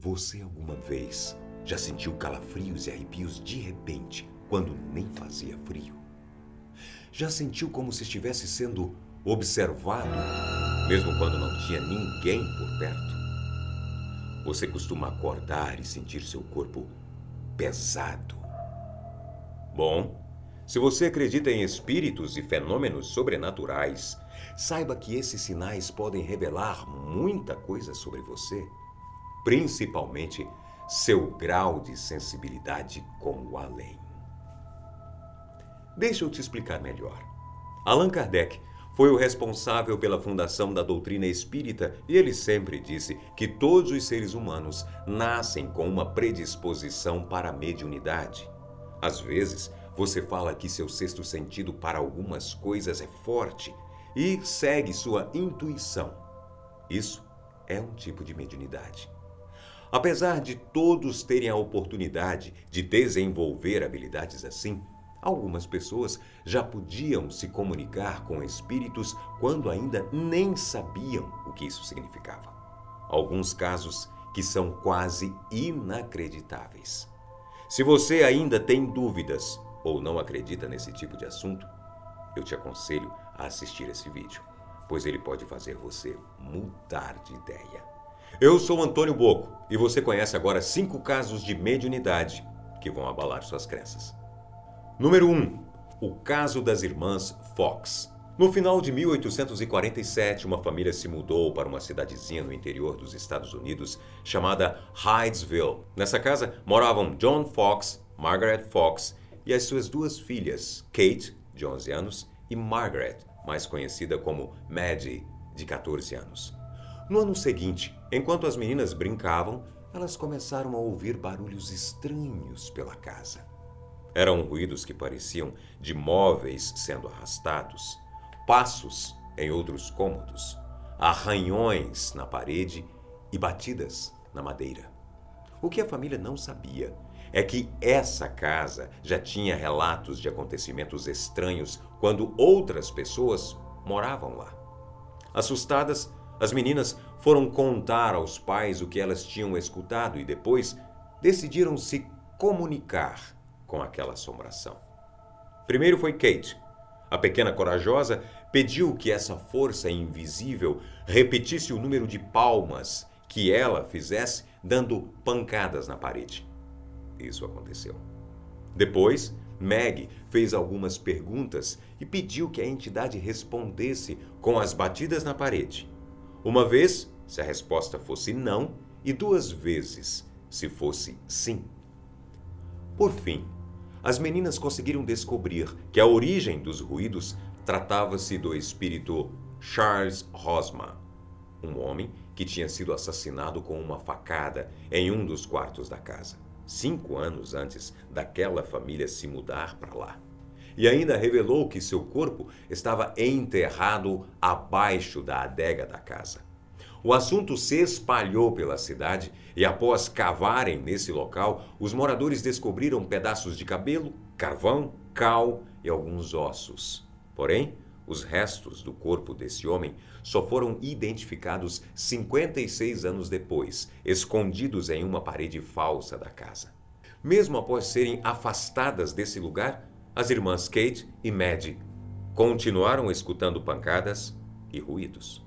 Você alguma vez já sentiu calafrios e arrepios de repente, quando nem fazia frio? Já sentiu como se estivesse sendo observado, mesmo quando não tinha ninguém por perto? Você costuma acordar e sentir seu corpo pesado? Bom, se você acredita em espíritos e fenômenos sobrenaturais, saiba que esses sinais podem revelar muita coisa sobre você, principalmente seu grau de sensibilidade com o além. Deixa eu te explicar melhor. Allan Kardec foi o responsável pela fundação da doutrina espírita e ele sempre disse que todos os seres humanos nascem com uma predisposição para a mediunidade. Às vezes, você fala que seu sexto sentido para algumas coisas é forte e segue sua intuição. Isso é um tipo de mediunidade. Apesar de todos terem a oportunidade de desenvolver habilidades assim, algumas pessoas já podiam se comunicar com espíritos quando ainda nem sabiam o que isso significava. Alguns casos que são quase inacreditáveis. Se você ainda tem dúvidas ou não acredita nesse tipo de assunto, eu te aconselho a assistir esse vídeo, pois ele pode fazer você mudar de ideia. Eu sou Antônio Bocco e você conhece agora 5 casos de mediunidade que vão abalar suas crenças. Número 1. O caso das irmãs Fox. No final de 1847, uma família se mudou para uma cidadezinha no interior dos Estados Unidos chamada Hydesville. Nessa casa moravam John Fox, Margaret Fox e as suas 2 filhas, Kate, de 11 anos, e Margaret, mais conhecida como Maddie, de 14 anos. No ano seguinte, enquanto as meninas brincavam, elas começaram a ouvir barulhos estranhos pela casa. Eram ruídos que pareciam de móveis sendo arrastados, passos em outros cômodos, arranhões na parede e batidas na madeira. O que a família não sabia é que essa casa já tinha relatos de acontecimentos estranhos quando outras pessoas moravam lá. Assustadas, as meninas foram contar aos pais o que elas tinham escutado e depois decidiram se comunicar com aquela assombração. Primeiro foi Kate. A pequena corajosa pediu que essa força invisível repetisse o número de palmas que ela fizesse dando pancadas na parede. Isso aconteceu. Depois, Meg fez algumas perguntas e pediu que a entidade respondesse com as batidas na parede. Uma vez, se a resposta fosse não, e 2 vezes, se fosse sim. Por fim, as meninas conseguiram descobrir que a origem dos ruídos tratava-se do espírito Charles Rosman, um homem que tinha sido assassinado com uma facada em um dos quartos da casa, 5 anos antes daquela família se mudar para lá. E ainda revelou que seu corpo estava enterrado abaixo da adega da casa. O assunto se espalhou pela cidade e, após cavarem nesse local, os moradores descobriram pedaços de cabelo, carvão, cal e alguns ossos. Porém, os restos do corpo desse homem só foram identificados 56 anos depois, escondidos em uma parede falsa da casa. Mesmo após serem afastadas desse lugar, as irmãs Kate e Maddie continuaram escutando pancadas e ruídos.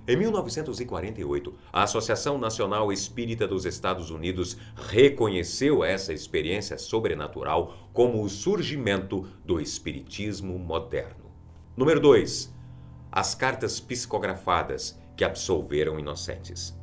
Em 1948, a Associação Nacional Espírita dos Estados Unidos reconheceu essa experiência sobrenatural como o surgimento do espiritismo moderno. Número 2. As cartas psicografadas que absolveram inocentes.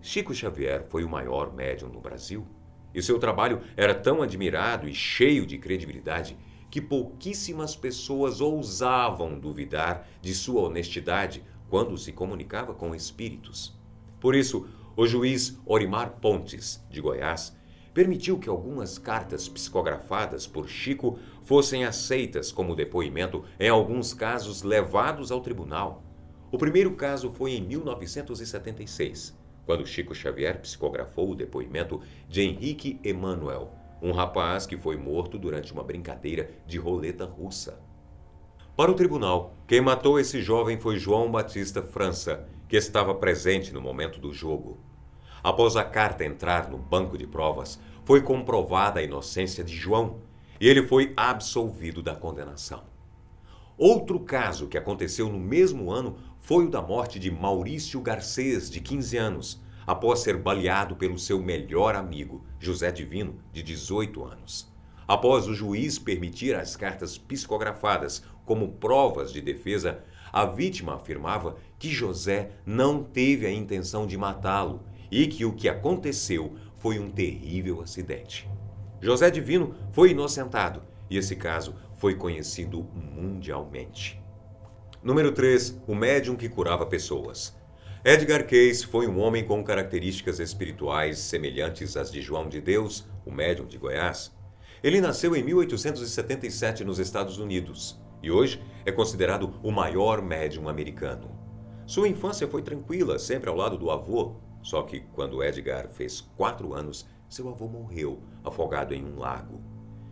Chico Xavier foi o maior médium no Brasil e seu trabalho era tão admirado e cheio de credibilidade que pouquíssimas pessoas ousavam duvidar de sua honestidade quando se comunicava com espíritos. Por isso, o juiz Orimar Pontes, de Goiás, permitiu que algumas cartas psicografadas por Chico fossem aceitas como depoimento em alguns casos levados ao tribunal. O primeiro caso foi em 1976, quando Chico Xavier psicografou o depoimento de Henrique Emanuel, um rapaz que foi morto durante uma brincadeira de roleta russa. Para o tribunal, quem matou esse jovem foi João Batista França, que estava presente no momento do jogo. Após a carta entrar no banco de provas, foi comprovada a inocência de João e ele foi absolvido da condenação. Outro caso que aconteceu no mesmo ano foi o da morte de Maurício Garcês, de 15 anos, após ser baleado pelo seu melhor amigo, José Divino, de 18 anos. Após o juiz permitir as cartas psicografadas como provas de defesa, a vítima afirmava que José não teve a intenção de matá-lo e que o que aconteceu foi um terrível acidente. José Divino foi inocentado e esse caso foi conhecido mundialmente. Número 3. O médium que curava pessoas. Edgar Cayce foi um homem com características espirituais semelhantes às de João de Deus, o médium de Goiás. Ele nasceu em 1877 nos Estados Unidos e hoje é considerado o maior médium americano. Sua infância foi tranquila, sempre ao lado do avô, só que quando Edgar fez 4 anos, seu avô morreu afogado em um lago.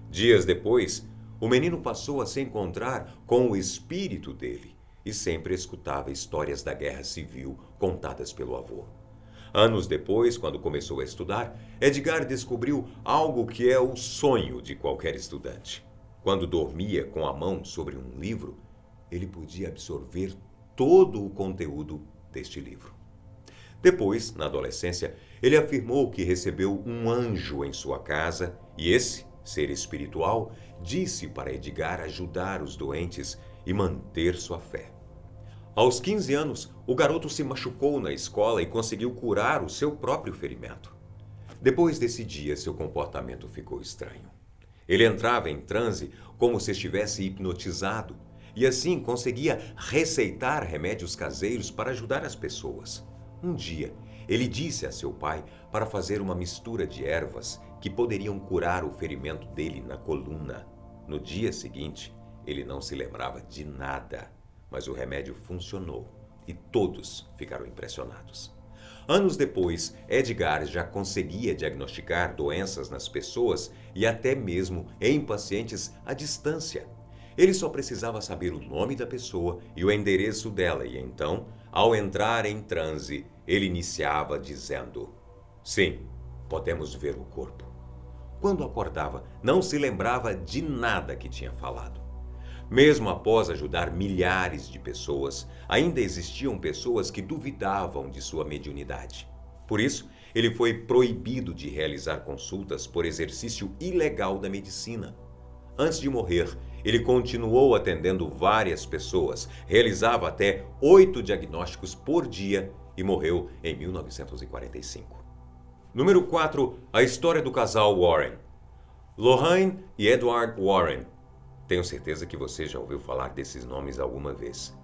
Dias depois, o menino passou a se encontrar com o espírito dele e sempre escutava histórias da guerra civil contadas pelo avô. Anos depois, quando começou a estudar, Edgar descobriu algo que é o sonho de qualquer estudante. Quando dormia com a mão sobre um livro, ele podia absorver todo o conteúdo deste livro. Depois, na adolescência, ele afirmou que recebeu um anjo em sua casa e esse, ser espiritual, disse para Edgar ajudar os doentes e manter sua fé. Aos 15 anos, o garoto se machucou na escola e conseguiu curar o seu próprio ferimento. Depois desse dia, seu comportamento ficou estranho. Ele entrava em transe como se estivesse hipnotizado e assim conseguia receitar remédios caseiros para ajudar as pessoas. Um dia, ele disse a seu pai para fazer uma mistura de ervas que poderiam curar o ferimento dele na coluna. No dia seguinte, ele não se lembrava de nada, mas o remédio funcionou e todos ficaram impressionados. Anos depois, Edgar já conseguia diagnosticar doenças nas pessoas e até mesmo em pacientes à distância. Ele só precisava saber o nome da pessoa e o endereço dela e então, ao entrar em transe, ele iniciava dizendo: "Sim, podemos ver o corpo." Quando acordava, não se lembrava de nada que tinha falado. Mesmo após ajudar milhares de pessoas, ainda existiam pessoas que duvidavam de sua mediunidade. Por isso, ele foi proibido de realizar consultas por exercício ilegal da medicina. Antes de morrer, ele continuou atendendo várias pessoas, realizava até 8 diagnósticos por dia e morreu em 1945. Número 4. A história do casal Warren. Lorraine e Edward Warren. Tenho certeza que você já ouviu falar desses nomes alguma vez.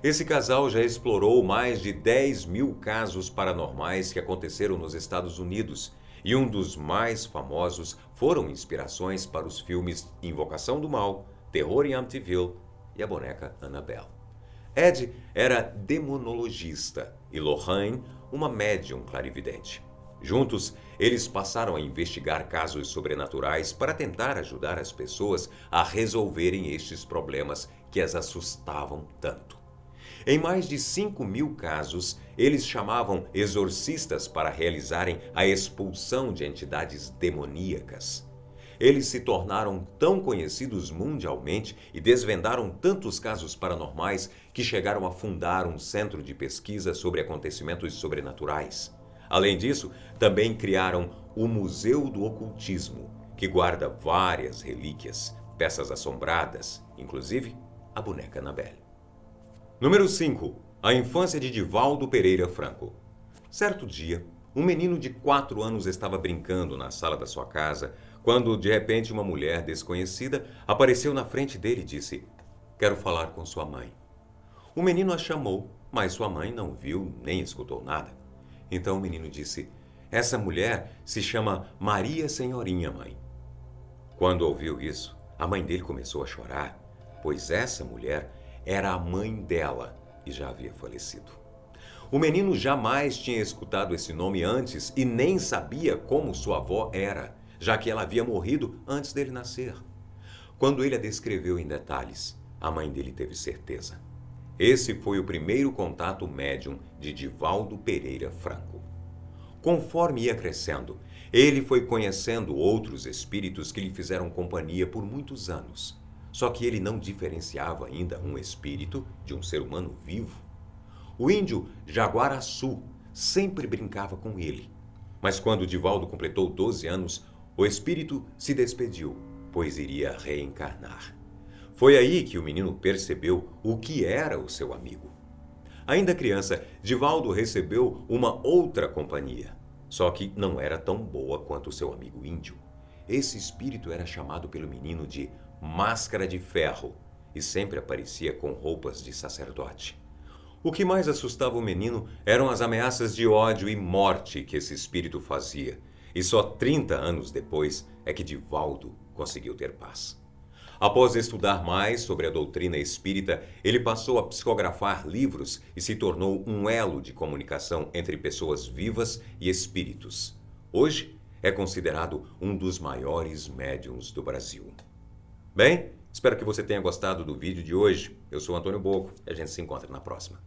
Esse casal já explorou mais de 10.000 casos paranormais que aconteceram nos Estados Unidos e um dos mais famosos foram inspirações para os filmes Invocação do Mal, Terror em Amityville e a boneca Annabelle. Ed era demonologista e Lorraine uma médium clarividente. Juntos, eles passaram a investigar casos sobrenaturais para tentar ajudar as pessoas a resolverem estes problemas que as assustavam tanto. Em mais de 5.000 casos, eles chamavam exorcistas para realizarem a expulsão de entidades demoníacas. Eles se tornaram tão conhecidos mundialmente e desvendaram tantos casos paranormais que chegaram a fundar um centro de pesquisa sobre acontecimentos sobrenaturais. Além disso, também criaram o Museu do Ocultismo, que guarda várias relíquias, peças assombradas, inclusive a boneca Annabelle. Número 5. A infância de Divaldo Pereira Franco. Certo dia, um menino de 4 anos estava brincando na sala da sua casa, quando de repente uma mulher desconhecida apareceu na frente dele e disse: "Quero falar com sua mãe." O menino a chamou, mas sua mãe não viu nem escutou nada. Então o menino disse: "Essa mulher se chama Maria Senhorinha, mãe." Quando ouviu isso, a mãe dele começou a chorar, pois essa mulher era a mãe dela e já havia falecido. O menino jamais tinha escutado esse nome antes e nem sabia como sua avó era, já que ela havia morrido antes dele nascer. Quando ele a descreveu em detalhes, a mãe dele teve certeza. Esse foi o primeiro contato médium de Divaldo Pereira Franco. Conforme ia crescendo, ele foi conhecendo outros espíritos que lhe fizeram companhia por muitos anos. Só que ele não diferenciava ainda um espírito de um ser humano vivo. O índio Jaguaraçu sempre brincava com ele. Mas quando Divaldo completou 12 anos, o espírito se despediu, pois iria reencarnar. Foi aí que o menino percebeu o que era o seu amigo. Ainda criança, Divaldo recebeu uma outra companhia, só que não era tão boa quanto o seu amigo índio. Esse espírito era chamado pelo menino de Máscara de Ferro e sempre aparecia com roupas de sacerdote. O que mais assustava o menino eram as ameaças de ódio e morte que esse espírito fazia, e só 30 anos depois é que Divaldo conseguiu ter paz. Após estudar mais sobre a doutrina espírita, ele passou a psicografar livros e se tornou um elo de comunicação entre pessoas vivas e espíritos. Hoje, é considerado um dos maiores médiuns do Brasil. Bem, espero que você tenha gostado do vídeo de hoje. Eu sou Antônio Bocco e a gente se encontra na próxima.